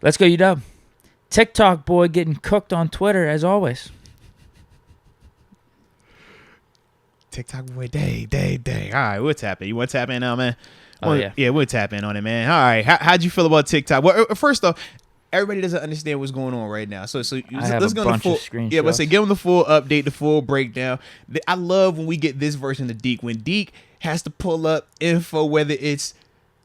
Let's go, UW. TikTok boy getting cooked on Twitter as always. TikTok boy, dang. All right, we'll tap in. You want to tap in now, man? Oh, yeah. Yeah, we'll tap in on it, man. All right, how'd you feel about TikTok? Well, first off, everybody doesn't understand what's going on right now. So I have let's a go bunch full, of screenshots. Yeah, but say give them the full update, the full breakdown. I love when we get this version of Deke. When Deke has to pull up info, whether it's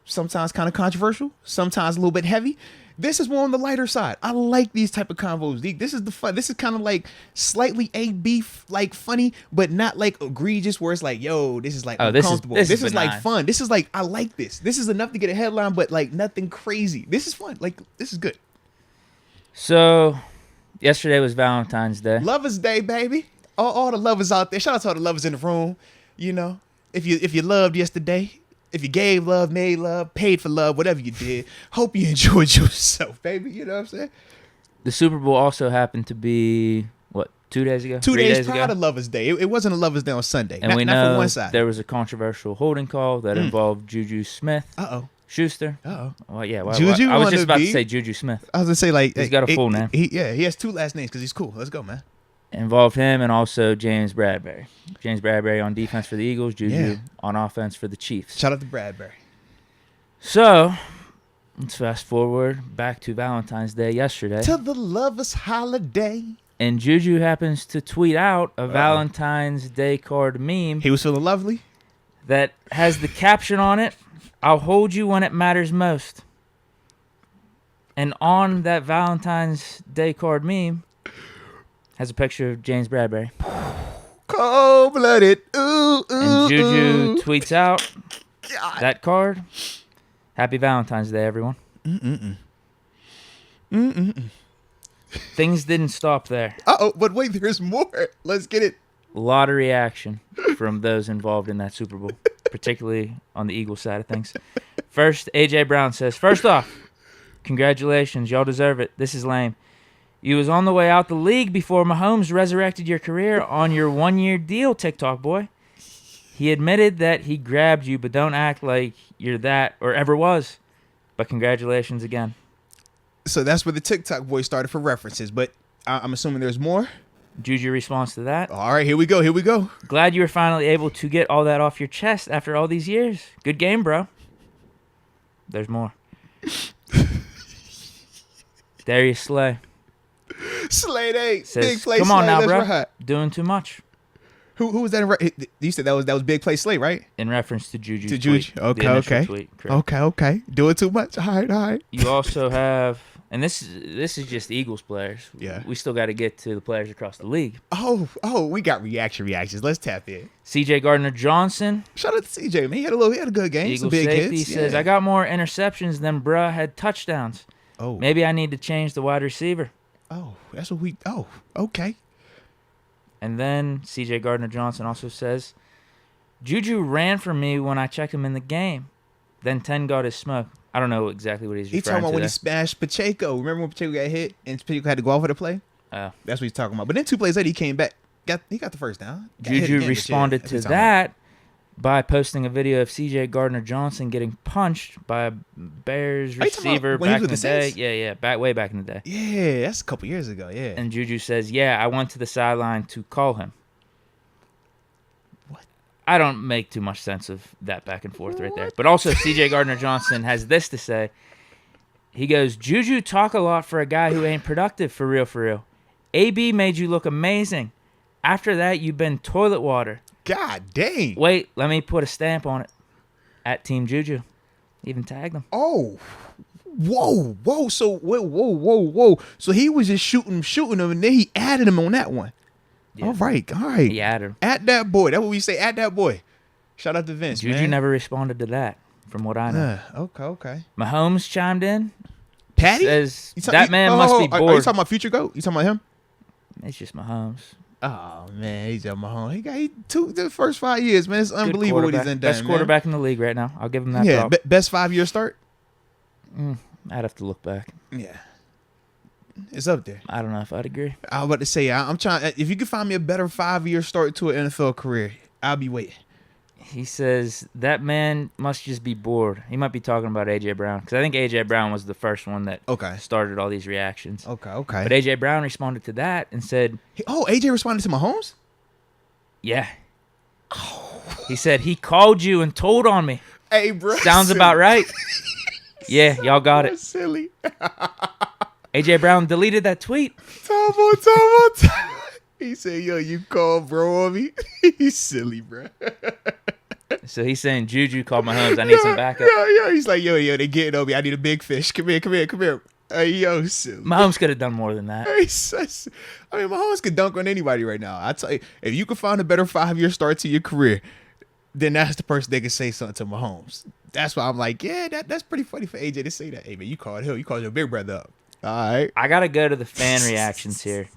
sometimes kind of controversial, sometimes a little bit heavy. This is more on the lighter side. I like these type of convos, Deke. This is the fun. This is kind of like slightly A-B, like funny, but not like egregious where it's like, yo, this is like uncomfortable. This is like fun. This is like, I like this. This is enough to get a headline, but like nothing crazy. This is fun. Like, this is good. So, yesterday was Valentine's Day. Lovers Day, baby. All the lovers out there. Shout out to all the lovers in the room. You know, if you loved yesterday, if you gave love, made love, paid for love, whatever you did, hope you enjoyed yourself, baby. You know what I'm saying? The Super Bowl also happened to be, 2 days ago? 2 days prior to Lovers Day. It wasn't a Lovers Day on Sunday. And we know from one side. There was a controversial holding call that involved JuJu Smith-Schuster. Well, yeah. JuJu I was just about to say JuJu Smith. I was going to say, like... He's got a full name. He has two last names because he's cool. Let's go, man. Involved him and also James Bradbury. James Bradbury on defense for the Eagles. JuJu on offense for the Chiefs. Shout out to Bradbury. So, let's fast forward back to Valentine's Day yesterday. To the lovers' holiday. And JuJu happens to tweet out a Valentine's Day card meme. He was feeling lovely. That has the caption on it, "I'll hold you when it matters most." And on that Valentine's Day card meme has a picture of James Bradbury. Cold-blooded. Ooh. And JuJu tweets out that card. Happy Valentine's Day, everyone. Things didn't stop there. But wait, there's more. Let's get it. A lot of reaction from those involved in that Super Bowl, particularly on the Eagles side of things. First, A.J. Brown says, "First off, congratulations. Y'all deserve it. This is lame. You was on the way out the league before Mahomes resurrected your career on your 1-year deal, TikTok boy. He admitted that he grabbed you, but don't act like you're that or ever was. But congratulations again." So that's where the TikTok boy started for references, but I'm assuming there's more. JuJu responds to that. All right, here we go. "Glad you were finally able to get all that off your chest after all these years. Good game, bro." There's more. Darius Slay. Slay Day. Says, Big play "Come Slay. on now, That's bro. right. Doing too much." Who was that? You said that was Big Play Slay, right? In reference to JuJu's To tweet. JuJu. Okay. Tweet, correct. Okay. Doing too much. All right. You also have, and this is just Eagles players. Yeah. We still got to get to the players across the league. Oh, we got reactions. Let's tap in. C.J. Gardner-Johnson. Shout out to CJ, man. He had a good game. Eagles Some big safety hits. says, "I got more interceptions than bruh had touchdowns. Oh. Maybe I need to change the wide receiver." Oh, that's what we. Oh, okay. And then C.J. Gardner-Johnson also says, "JuJu ran for me when I checked him in the game. Then 10 got his smoke." I don't know exactly what he's referring to. He's talking about when there. he smashed Pacheco. Remember when Pacheco got hit and Pacheco had to go off for the play? Oh. That's what he's talking about. But then 2 plays later, he came back. He got the first down. JuJu responded to that by posting a video of C.J. Gardner-Johnson getting punched by a Bears receiver back in the day. Yeah, way back in the day. Yeah, that's a couple years ago, yeah. And JuJu says, "Yeah, I went to the sideline to call him." What? I don't make too much sense of that back and forth right there. But also, C.J. Gardner-Johnson has this to say. He goes, "JuJu talk a lot for a guy who ain't productive, for real. AB made you look amazing. After that, you've been toilet water. God dang. Wait, let me put a stamp on it. At Team JuJu." Even tagged him. Oh. Whoa. So, whoa. So he was just shooting him, and then he added him on that one. Yeah. All right. He added him. At that boy. That's what we say, at that boy. Shout out to Vince, JuJu man. never responded to that, from what I know. Okay. Mahomes chimed in. Patty? Says, that man must be bored. Are you talking about future GOAT? You talking about him? It's just Mahomes. Oh, man. He's at Mahomes. He took the first 5 years, man. It's unbelievable what he's done. Best quarterback in the league right now. I'll give him that. Yeah, best 5-year start? I'd have to look back. Yeah. It's up there. I don't know if I'd agree. I was about to say, I'm trying. If you could find me a better 5-year start to an NFL career, I'll be waiting. He says that man must just be bored. He might be talking about A.J. Brown because I think A.J. Brown was the first one that started all these reactions. Okay. But A.J. Brown responded to that and said, AJ responded to Mahomes? yeah. He said, he called you and told on me. Hey, bro. Sounds about right. Yeah, y'all got it. Silly. A.J. Brown deleted that tweet. Time. He said, yo, you called bro on me? He's silly, bro. So he's saying, JuJu called Mahomes. I need some backup. Yeah. He's like, yo, they getting on me. I need a big fish. Come here. Hey, yo, silly. Mahomes could have done more than that. I mean, Mahomes could dunk on anybody right now. I tell you, if you could find a better 5-year start to your career, then that's the person that can say something to Mahomes. That's why I'm like, yeah, that's pretty funny for AJ to say that. Hey, man, you called your big brother up. All right. I got to go to the fan reactions here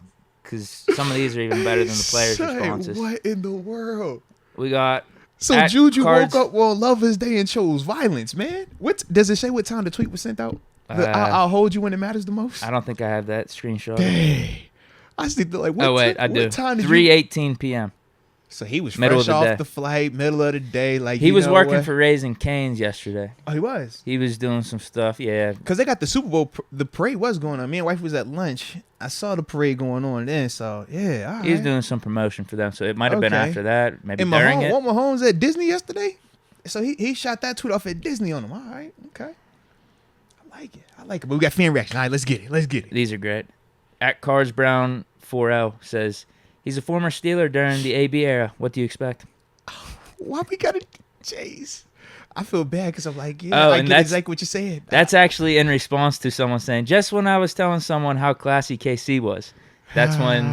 because some of these are even better than the players' responses. What in the world? We got... So JuJu woke up on Lover's Day and chose violence, man. What does it say what time the tweet was sent out? I'll hold you when it matters the most. I don't think I have that screenshot. Dang. I just think like, I do. 3:18 p.m. So he was fresh off the flight, middle of the day. Like he was working for Raising Cane's yesterday. Oh, he was? He was doing some stuff, yeah. Because they got the Super Bowl. The parade was going on. Me and wife was at lunch. I saw the parade going on then. So, yeah. All right. He was doing some promotion for them. So it might have been after that, maybe and during it. Mahomes at Disney yesterday? So he shot that tweet off at Disney on him. All right. Okay. I like it. But we got fan reaction. All right, let's get it. These are great. At Cars Brown 4L says, he's a former Steeler during the AB era. What do you expect? Why we got to chase? I feel bad because I'm like, I get exactly what you said. That's actually in response to someone saying, just when I was telling someone how classy KC was. That's when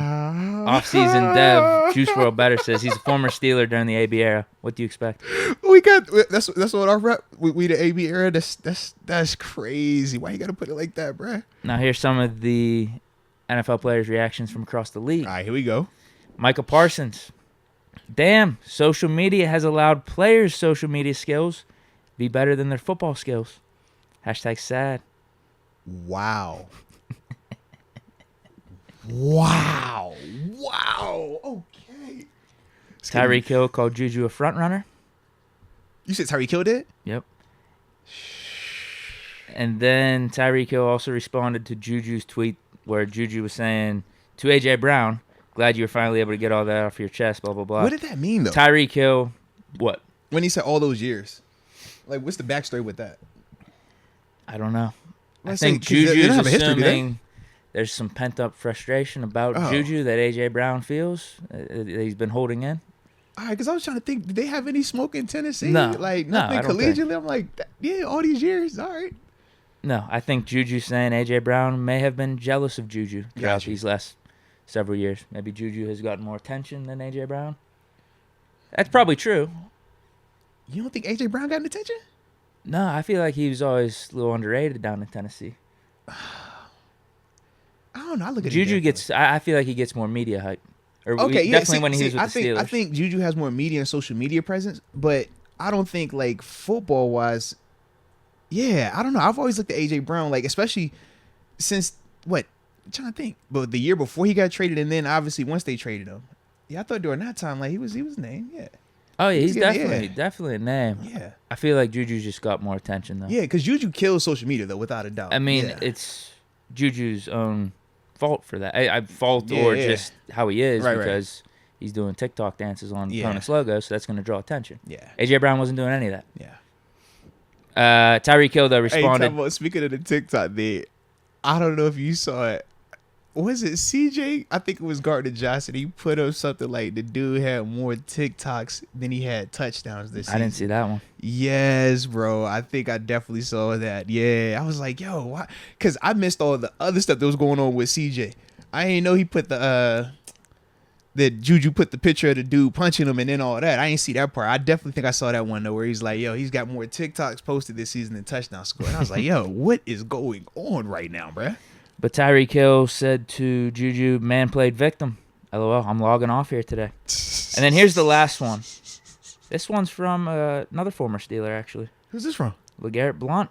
off-season dev Juice WRLD Better says he's a former Steeler during the AB era. What do you expect? We got that's what our rep. We the AB era. That's crazy. Why you got to put it like that, bruh? Now here's some of the NFL players' reactions from across the league. All right, here we go. Michael Parsons. Damn, social media has allowed players' social media skills be better than their football skills. Hashtag sad. Wow. Wow. Okay. Tyreek Hill called JuJu a front runner. You said Tyreek Hill did? Yep. And then Tyreek Hill also responded to JuJu's tweet where JuJu was saying to A.J. Brown, glad you were finally able to get all that off your chest, blah, blah, blah. What did that mean, though? Tyreek Hill, what? When he said all those years. Like, what's the backstory with that? I don't know. I think JuJu's assuming there's some pent-up frustration about JuJu that A.J. Brown feels that he's been holding in. All right, because I was trying to think, did they have any smoke in Tennessee? No. Like, nothing collegially? I'm like, yeah, all these years, all right. No, I think JuJu's saying A.J. Brown may have been jealous of JuJu throughout these last several years. Maybe JuJu has gotten more attention than A.J. Brown. That's probably true. You don't think A.J. Brown got any attention? No, I feel like he was always a little underrated down in Tennessee. I don't know. I look at JuJu gets. I feel like he gets more media hype. Definitely when he was with the Steelers. I think JuJu has more media and social media presence, but I don't think like football wise. Yeah, I don't know. I've always looked at A.J. Brown like, especially since what? I'm trying to think, but the year before he got traded, and then obviously once they traded him. Yeah, I thought during that time like he was named. Yeah. Oh yeah, he's definitely a name. Yeah. I feel like JuJu just got more attention though. Yeah, because JuJu kills social media though, without a doubt. I mean, it's JuJu's own fault for that. Just how he is because he's doing TikTok dances on opponent's logo, so that's going to draw attention. Yeah. A.J. Brown wasn't doing any of that. Yeah. Tyreek Hill though responded. Hey, speaking of the TikTok, I don't know if you saw it. Was it CJ? I think it was Gardner Johnson. He put up something like the dude had more TikToks than he had touchdowns this season. I didn't see that one. Yes, bro. I think I definitely saw that. Yeah. I was like, yo, why? Because I missed all the other stuff that was going on with CJ. I didn't know he put that JuJu put the picture of the dude punching him and then all that. I didn't see that part. I definitely think I saw that one though, where he's like, yo, he's got more TikToks posted this season than touchdowns scored. And I was like, yo, what is going on right now, bruh? But Tyreek Hill said to JuJu, man played victim. LOL, I'm logging off here today. And then here's the last one. This one's from another former Steeler, actually. Who's this from? LeGarrette Blount.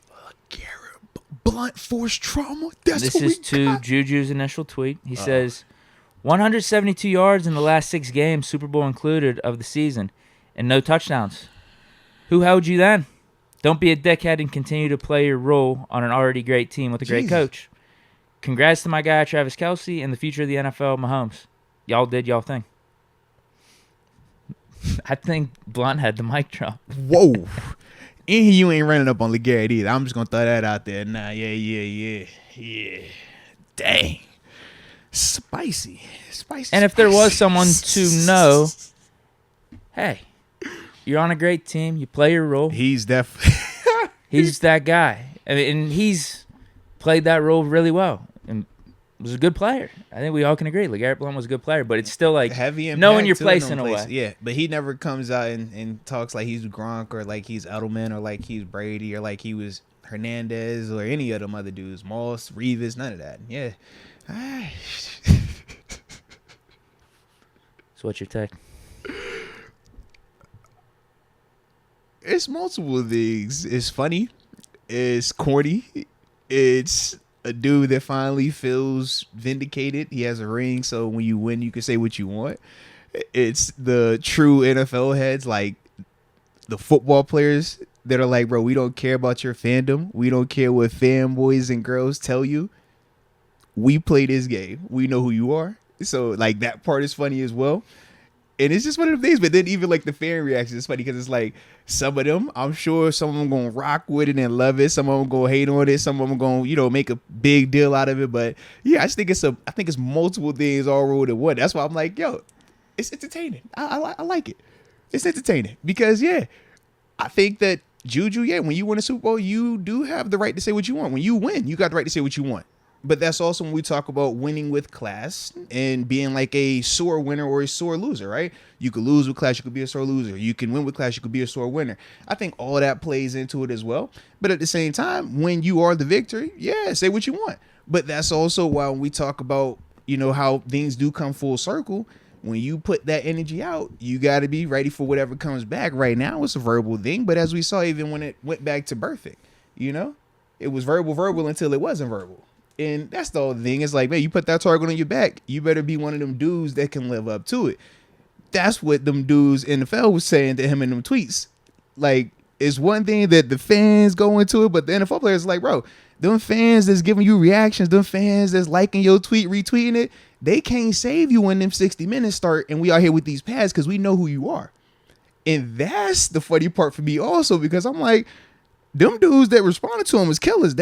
LeGarrette Blount forced trauma? This is to JuJu's initial tweet. He says, 172 yards in the last 6 games, Super Bowl included, of the season. and no touchdowns. Who held you then? Don't be a dickhead and continue to play your role on an already great team with a great coach. Congrats to my guy, Travis Kelce, and the future of the NFL, Mahomes. Y'all did y'all thing. I think Blunt had the mic drop. Whoa. And you ain't running up on LeGarrette either. I'm just going to throw that out there. Nah, yeah. Dang. Spicy. And if there was someone to know, hey, you're on a great team. You play your role. He's definitely... He's that guy. I mean, and he's played that role really well and was a good player. I think we all can agree. LeGarrette Blount was a good player, but it's still like heavy knowing your place in a way. Yeah, but he never comes out and talks like he's Gronk or like he's Edelman or like he's Brady or like he was Hernandez or any of them other dudes. Moss, Revis, none of that. Yeah. So what's your take? It's multiple things. It's funny. It's corny. It's a dude that finally feels vindicated. He has a ring, so when you win, you can say what you want. It's the true NFL heads, like the football players that are like, bro, we don't care about your fandom. We don't care what fanboys and girls tell you. We play this game. We know who you are. So, like, that part is funny as well. And it's just one of the things. But then even, like, the fan reaction is funny because it's like some of them, I'm sure some of them going to rock with it and love it. Some of them going to hate on it. Some of them going to, make a big deal out of it. But, yeah, I just think it's multiple things all rolled in one. That's why I'm like, yo, it's entertaining. I like it. It's entertaining because, yeah, I think that JuJu, yeah, when you win a Super Bowl, you do have the right to say what you want. When you win, you got the right to say what you want. But that's also when we talk about winning with class and being like a sore winner or a sore loser, right? You could lose with class, you could be a sore loser. You can win with class, you could be a sore winner. I think all of that plays into it as well. But at the same time, when you are the victor, yeah, say what you want. But that's also why when we talk about, how things do come full circle, when you put that energy out, you got to be ready for whatever comes back. Right now, it's a verbal thing. But as we saw, even when it went back to birthing, it was verbal until it wasn't verbal. And that's the whole thing. It's like, man, you put that target on your back, you better be one of them dudes that can live up to it. That's what them dudes in the NFL was saying to him in them tweets. Like, it's one thing that the fans go into it, but the NFL players are like, bro, them fans that's giving you reactions, them fans that's liking your tweet, retweeting it, they can't save you when them 60 minutes start and we are here with these pads because we know who you are. And that's the funny part for me also because I'm like, them dudes that responded to him was killers.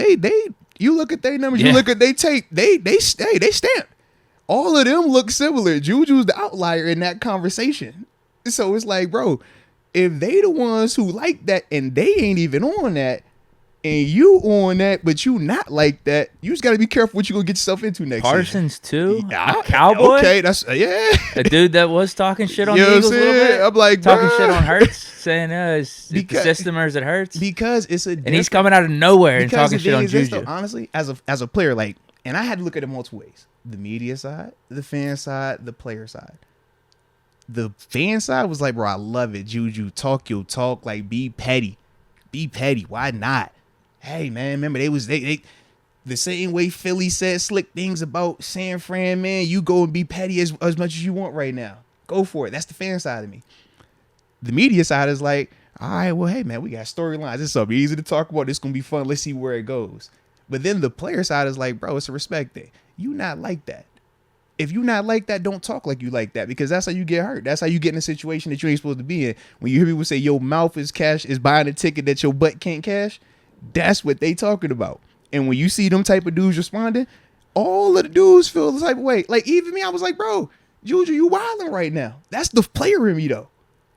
You look at their numbers, you look at their tape, they stamp. All of them look similar. JuJu's the outlier in that conversation. So it's like, bro, if they the ones who like that and they ain't even on that, and you on that, but you not like that, you just got to be careful what you gonna get yourself into next Parsons season. too? A cowboy? Okay, that's, a dude that was talking shit on the Eagles a little bit. I'm like, talking shit on Hurts, saying is it the system or is it Hurts? Because it's and he's coming out of nowhere and talking shit on JuJu. Though, honestly, as a player, like, and I had to look at it multiple ways: the media side, the fan side, the player side. The fan side was like, bro, I love it. JuJu, talk your talk, like, be petty. Why not? Hey, man, remember they the same way Philly said slick things about San Fran, man, you go and be petty as much as you want right now. Go for it. That's the fan side of me. The media side is like, all right, well, hey, man, we got storylines. It's something easy to talk about. It's going to be fun. Let's see where it goes. But then the player side is like, bro, it's a respect thing. You not like that. If you not like that, don't talk like you like that because that's how you get hurt. That's how you get in a situation that you ain't supposed to be in. When you hear people say your mouth is buying a ticket that your butt can't cash, that's what they talking about. And when you see them type of dudes responding, all of the dudes feel the type of way. Like, even me, I was like, bro, JuJu, you wilding right now. That's the player in me, though.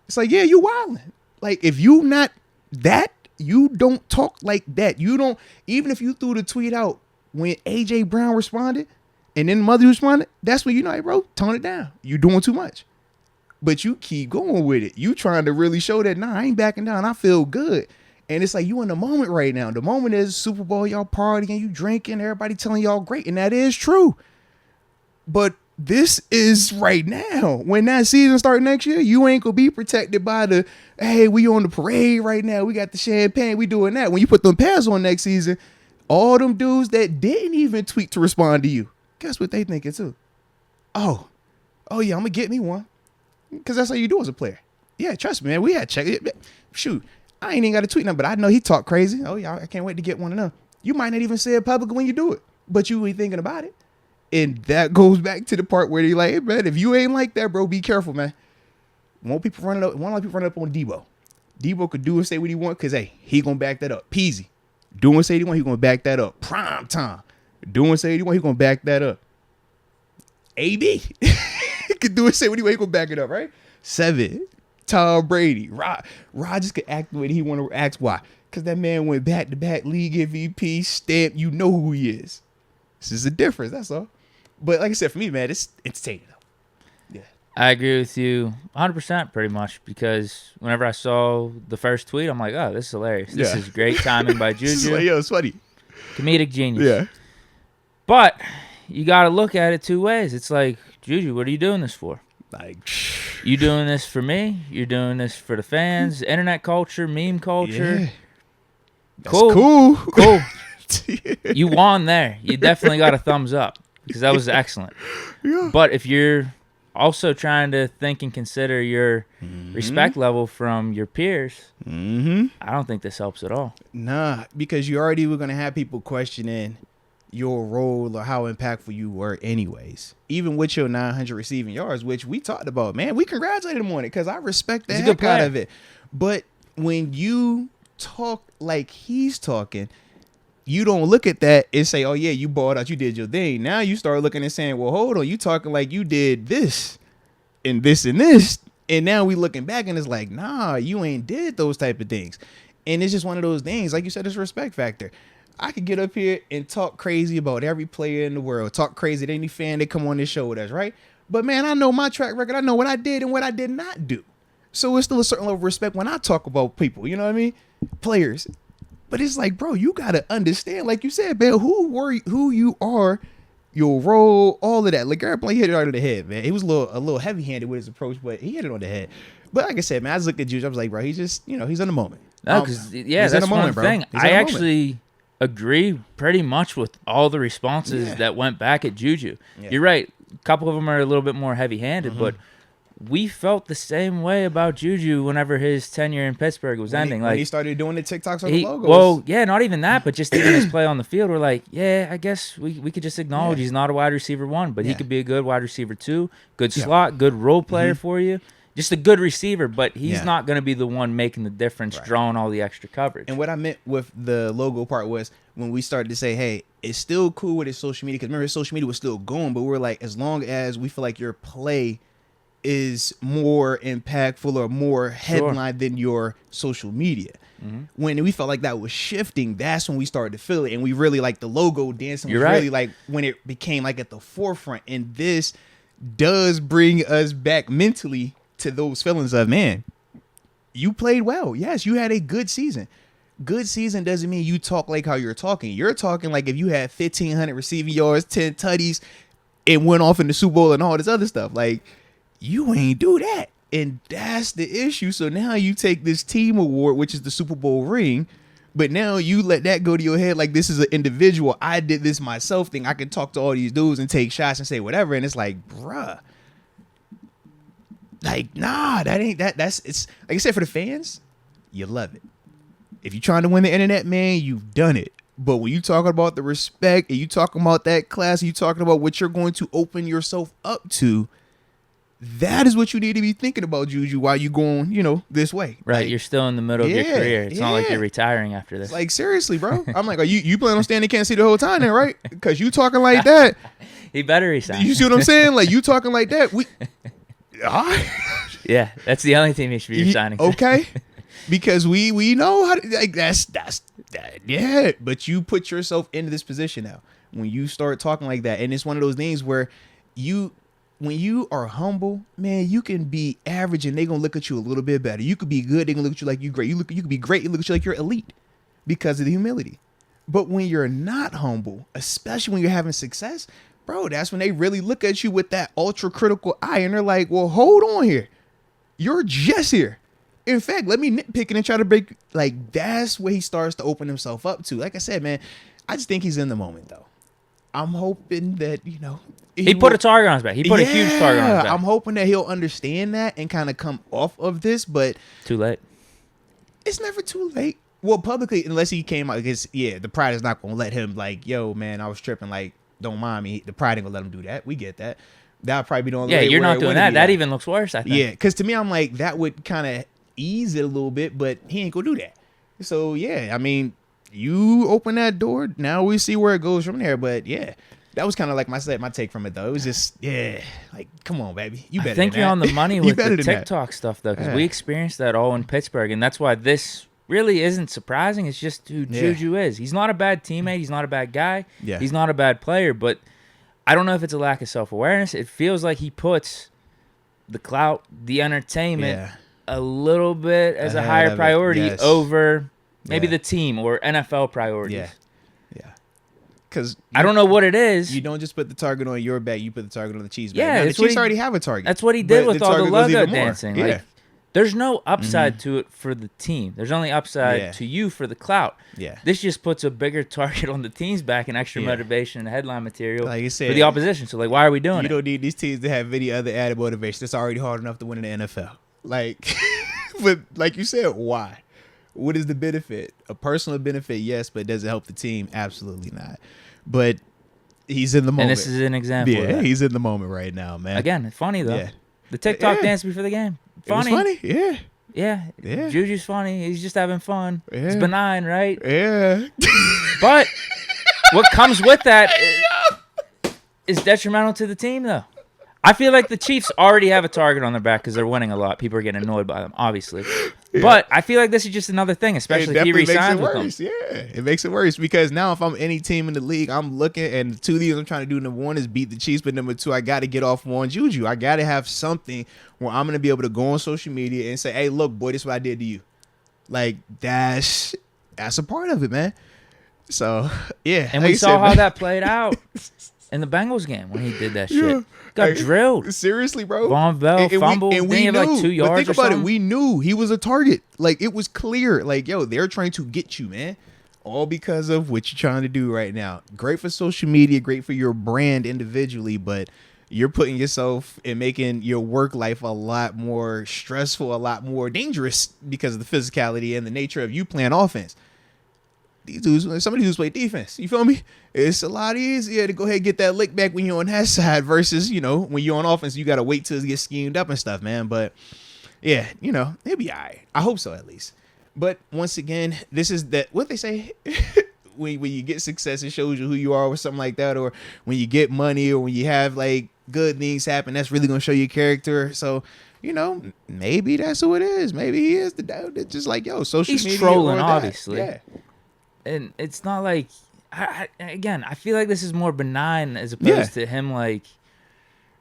It's like, yeah, you wilding. Like, if you not that, you don't talk like that. You don't, even if you threw the tweet out when AJ Brown responded and then Mother responded, that's when you know, hey, bro, tone it down. You doing too much. But you keep going with it. You trying to really show that, nah, I ain't backing down. I feel good. And it's like you in the moment right now. The moment is Super Bowl, y'all partying, you drinking, everybody telling y'all great. And that is true. But this is right now. When that season start next year, you ain't going to be protected by the, hey, we on the parade right now. We got the champagne. We doing that. When you put them pads on next season, all them dudes that didn't even tweet to respond to you, guess what they thinking too? Oh yeah, I'm going to get me one. Because that's how you do as a player. Yeah, trust me, man. We had check it. Shoot, I ain't even got a tweet number, but I know he talk crazy. Oh yeah, I can't wait to get one of them. You might not even say it publicly when you do it, but you ain't thinking about it. And that goes back to the part where they like, hey man, if you ain't like that, bro, be careful, man. Won't people running up? One lot of people running up on Debo. Debo could do and say what he want because hey, he gonna back that up. Peasy, do and say what he want, he gonna back that up. Prime time, do and say what he want, he gonna back that up. AB, he could do and say what he want, he gonna back it up, right? 7, Tom Brady, Rodgers could act the way he want to act. Why? Because that man went back to back league MVP stamp. You know who he is. This is the difference. That's all. But like I said, for me, man, it's entertaining though. Yeah, I agree with you 100% pretty much because whenever I saw the first tweet, I'm like, oh, this is hilarious. This is great timing by JuJu. Like, yo, it's funny. Comedic genius. Yeah. But you got to look at it two ways. It's like, JuJu, what are you doing this for? Like, you doing this for me? You're doing this for the fans? Internet culture, meme culture? yeah. That's Cool. cool. You won there. You definitely got a thumbs up because that was excellent. Yeah. But if you're also trying to think and consider your respect level from your peers, I don't think this helps at all. Nah, because you already were going to have people questioning your role or how impactful you were anyways. Even with your 900 receiving yards, which we talked about, man, we congratulated him on it because I respect the heck out of it. But when you talk like he's talking, you don't look at that and say, oh yeah, you balled out, you did your thing. Now you start looking and saying, well, hold on, you talking like you did this and this and this. And now we looking back and it's like, nah, you ain't did those type of things. And it's just one of those things, like you said, it's a respect factor. I could get up here and talk crazy about every player in the world, talk crazy to any fan that come on this show with us, right? But man, I know my track record. I know what I did and what I did not do. So it's still a certain level of respect when I talk about people, you know what I mean? Players. But it's like, bro, you got to understand, like you said, man, who you are, your role, all of that. Like, Garrett Blount hit it right on the head, man. He was a little heavy-handed with his approach, but he hit it on the head. But like I said, man, I just looked at JuJu. I was like, bro, he's just, he's in the moment. No, because, that's one thing. I actually agree pretty much with all the responses that went back at JuJu. Yeah. You're right. A couple of them are a little bit more heavy-handed, but we felt the same way about JuJu whenever his tenure in Pittsburgh was ending. When like he started doing the TikToks on the logos. Well, yeah, not even that, but just even his play on the field, we're like, yeah, I guess we could just acknowledge he's not a wide receiver 1, but he could be a good wide receiver 2, good slot, good role player for you. Just a good receiver, but he's not going to be the one making the difference, drawing all the extra coverage. And what I meant with the logo part was when we started to say, hey, it's still cool with his social media, because remember, his social media was still going, but we're like, as long as we feel like your play is more impactful or more headline than your social media. When we felt like that was shifting, that's when we started to feel it. And we really like the logo dancing was really like when it became like at the forefront. And this does bring us back mentally to those feelings of, man, you played well. Yes, you had a good season. Good season doesn't mean you talk like how you're talking. You're talking like if you had 1,500 receiving yards, 10 tutties, and went off in the Super Bowl and all this other stuff. Like, you ain't do that. And that's the issue. So now you take this team award, which is the Super Bowl ring, but now you let that go to your head like this is an individual, I did this myself thing. I can talk to all these dudes and take shots and say whatever. And it's like, bruh. Like, nah, that ain't that. That's, it's like I said, for the fans, you love it. If you're trying to win the internet, man, you've done it. But when you talking about the respect and you talking about that class, and you talking about what you're going to open yourself up to, that is what you need to be thinking about, JuJu, while you going, this way. Right, like, you're still in the middle of your career. It's not like you're retiring after this. Like, seriously, bro. I'm like, are you plan on staying in Kansas City the whole time then, right? Because you talking like that. He better resign. You see what I'm saying? Like, you talking like that. Yeah, that's the only team he should be resigning. Okay. Because we know how to, like, that's that. Yeah. But you put yourself into this position now when you start talking like that. And it's one of those things where when you are humble, man, you can be average and they're going to look at you a little bit better. You could be good. They're going to look at you like you're great. You could be great. They look at you like you're elite because of the humility. But when you're not humble, especially when you're having success, bro, that's when they really look at you with that ultra critical eye. And they're like, well, hold on here. You're just here. In fact, let me nitpick and try to break. Like, that's where he starts to open himself up to. Like I said, man, I just think he's in the moment, though. I'm hoping that, He put a target on his back. He put a huge target on his back. I'm hoping that he'll understand that and kind of come off of this, but Too late. it's never too late. Well, publicly, unless he came out, because the pride is not gonna let him like, yo, man, I was tripping. Like, don't mind me. The pride ain't gonna let him do that. We get that. That'll probably be the only. Yeah, way you're where not it doing wouldn't that. be That even looks worse, I think. Yeah, because to me, I'm like, that would kind of ease it a little bit, but he ain't gonna do that. So yeah, I mean, you open that door, now we see where it goes from there. But yeah, that was kind of like my take from it though. It was just like, come on, baby, you better. I think than you're that. on the money You with better the than that. TikTok stuff though, because Yeah. we experienced that all in Pittsburgh, and that's why this really isn't surprising. It's just who JuJu is. He's not a bad teammate. He's not a bad guy. Yeah. He's not a bad player, but I don't know if it's a lack of self-awareness. It feels like he puts the clout, the entertainment, a little bit as a Ahead higher of it, priority yes. over maybe Yeah. the team or NFL priorities. Yeah. Because I don't know what it is. you don't just put the target on your back; you put the target on the Chiefs' back. Yeah, Now, the that's what Chiefs he- already have a target. That's what he did but with all the target goes logo even more. dancing. Yeah. Like, there's no upside to it for the team. There's only upside to you for the clout. Yeah. This just puts a bigger target on the team's back and extra motivation and headline material Like you said, for the opposition. So, like, why are we doing You it? don't need these teams to have any other added motivation. It's already hard enough to win in the NFL. Like, but like you said, why? What is the benefit? A personal benefit, yes, but does it help the team? Absolutely not. But he's in the moment. And this is an example of Yeah, that. he's in the moment right now, man. Again, it's funny, though. Yeah. The TikTok Yeah. dance before the game. It was Funny. funny. Yeah. Yeah. Yeah. JuJu's funny. He's just having fun. It's Yeah. benign, right? Yeah. But what comes with that is detrimental to the team, though. I feel like the Chiefs already have a target on their back because they're winning a lot. People are getting annoyed by them, obviously. But I feel like this is just another thing, especially if he resigns with them. Yeah, it makes it worse because now if I'm any team in the league, I'm looking and the two things I'm trying to do. Number one is beat the Chiefs, but number two, I got to get off on JuJu. I got to have something where I'm gonna be able to go on social media and say, "Hey, look, boy, this is what I did to you." Like that's a part of it, man. So yeah, And like we you saw said, how man. that played out in the Bengals game when he did that shit. Yeah. Got Like, drilled. Seriously, bro. Von Bell fumbled. And Didn't he have like 2 yards But think or about something? it. We knew he was a target. Like it was clear. Like yo, they're trying to get you, man. All because of what you're trying to do right now. Great for social media. Great for your brand individually, but you're putting yourself and making your work life a lot more stressful, a lot more dangerous because of the physicality and the nature of you playing offense. These dudes, somebody who's played defense, you feel me? It's a lot easier to go ahead and get that lick back when you're on that side versus, when you're on offense, you got to wait till it gets schemed up and stuff, man. But yeah, it'll be all right. I hope so, at least. But once again, this is that what they say when you get success, it shows you who you are or something like that. Or when you get money or when you have like good things happen, that's really going to show your character. So, maybe that's who it is. Maybe he is the dude that's just like, yo, social He's media. trolling, or that. obviously. Yeah. And it's not like, again, I feel like this is more benign as opposed to him like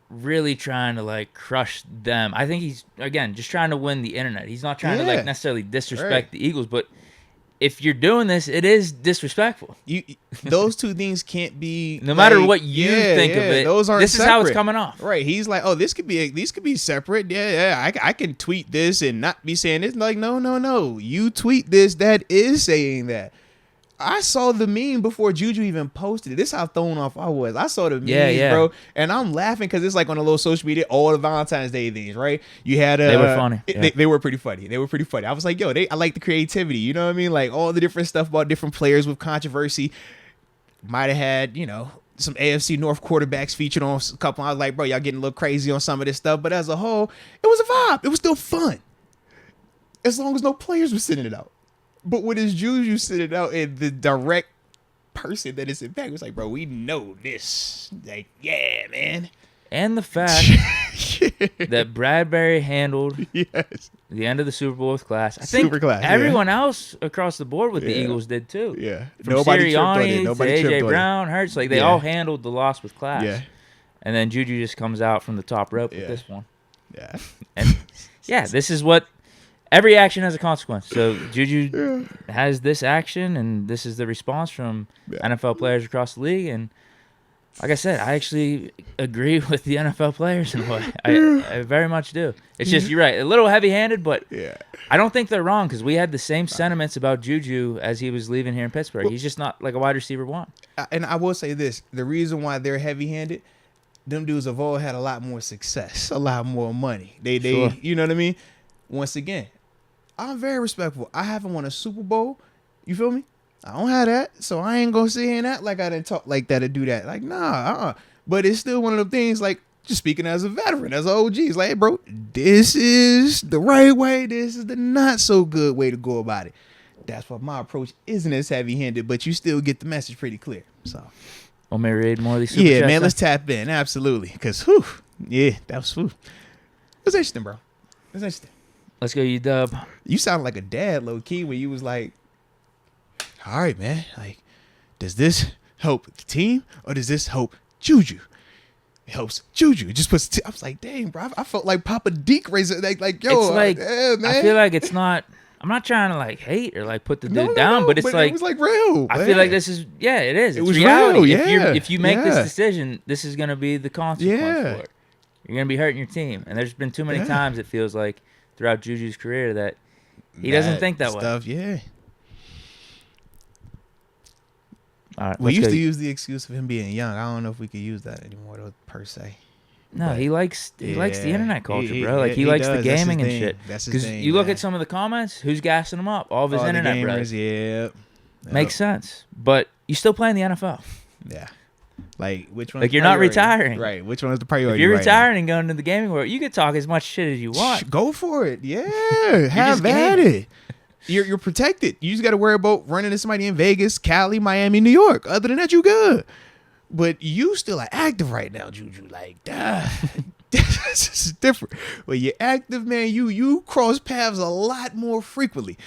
really trying to like crush them. I think he's, again, just trying to win the internet. He's not trying to like necessarily disrespect the Eagles, but if you're doing this, it is disrespectful. Those two things can't be No matter what you think of it, those aren't this is how it's separate. coming off. Right. He's like, oh, these could be separate. Yeah. I can tweet this and not be saying this. Like, no. You tweet this, that is saying that. I saw the meme before JuJu even posted it. This is how thrown off I was. I saw the memes, bro, and I'm laughing because it's like on a little social media, all the Valentine's Day things, right? You had they were funny. They were pretty funny. I was like, yo, I like the creativity. You know what I mean? Like all the different stuff about different players with controversy. Might have had, some AFC North quarterbacks featured on a couple. I was like, bro, y'all getting a little crazy on some of this stuff, but as a whole, it was a vibe. It was still fun, as long as no players were sending it out. But when it's JuJu sitting out and the direct person that is impacted, it's like, bro, we know this. Like, yeah, man. And the fact that Bradbury handled the end of the Super Bowl with class. I think everyone else across the board with the Eagles did too. Yeah. From Nobody tripped on it. Sirianni Nobody to tripped AJ on Brown, Hurts, like they all handled the loss with class. Yeah. And then JuJu just comes out from the top rope with this one. Yeah. And this is what every action has a consequence. So JuJu has this action, and this is the response from NFL players across the league. And Like I said, I actually agree with the NFL players in a way. I very much do. It's just, you're right, a little heavy-handed, but Yeah. I don't think they're wrong because we had the same sentiments about JuJu as he was leaving here in Pittsburgh. He's just not like a wide receiver one. And I will say this: the reason why they're heavy-handed, them dudes have all had a lot more success, a lot more money. They, Sure. you know what I mean? Once again, I'm very respectful. I haven't won a Super Bowl. You feel me? I don't have that, so I ain't gonna sit here and act like I didn't talk like that or do that. Like, nah, But it's still one of them things. Like, just speaking as a veteran, as an OG, it's like, hey, bro, this is the right way. This is the not so good way to go about it. That's why my approach isn't as heavy-handed, but you still get the message pretty clear. So, Want me to read more of these super yeah, chats, man, then? let's tap in. Absolutely, because that was That's interesting, bro. That's interesting. Let's go, UW. You sound like a dad, low key, when you was like, all right, man, like, does this help the team or does this help JuJu? It helps JuJu. It just puts. I was like, dang, bro. I felt like Papa Deke raising like, yo, It's like, yeah, man. I feel like it's not. I'm not trying to like hate or like put the dude No, down, but it's like it was like real. I feel like this is it is. It It's was reality. real, yeah, If you make yeah. this decision, this is gonna be the consequence Yeah. for it. You're gonna be hurting your team, and there's been too many times it feels like throughout JuJu's career that he doesn't think that way. Stuff, yeah. All right, We let's used go. to use the excuse of him being young. I don't know if we could use that anymore, though, per se. No, he likes the Yeah. internet culture, He- bro. Like he he likes the does. That's his gaming and thing. shit. That's his Because thing, you look man. at some of the comments, who's gassing him up? All of his All the internet gamers, brothers. yeah. Makes sense, but you still playing the NFL. Yeah. Like, which one? Like, you're not retiring. Right. Which one is the priority? If you're right retiring and going to the gaming world, you can talk as much shit as you now? want. Go for it. Yeah. Have just at gaming. it. You're protected. You just got to worry about running into somebody in Vegas, Cali, Miami, New York. Other than that, you good. But you still are active right now, JuJu. Like, this is different. When you're active, man, you cross paths a lot more frequently.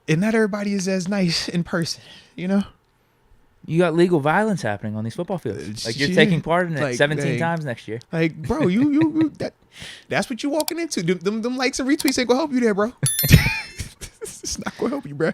And not everybody is as nice in person, you know? You got legal violence happening on these football fields. Like you're Yeah. taking part in it Like, 17 dang. times next year. Like, bro, you that's what you walking into. Them likes and retweets ain't gonna help you there, bro. It's not gonna help you, bro.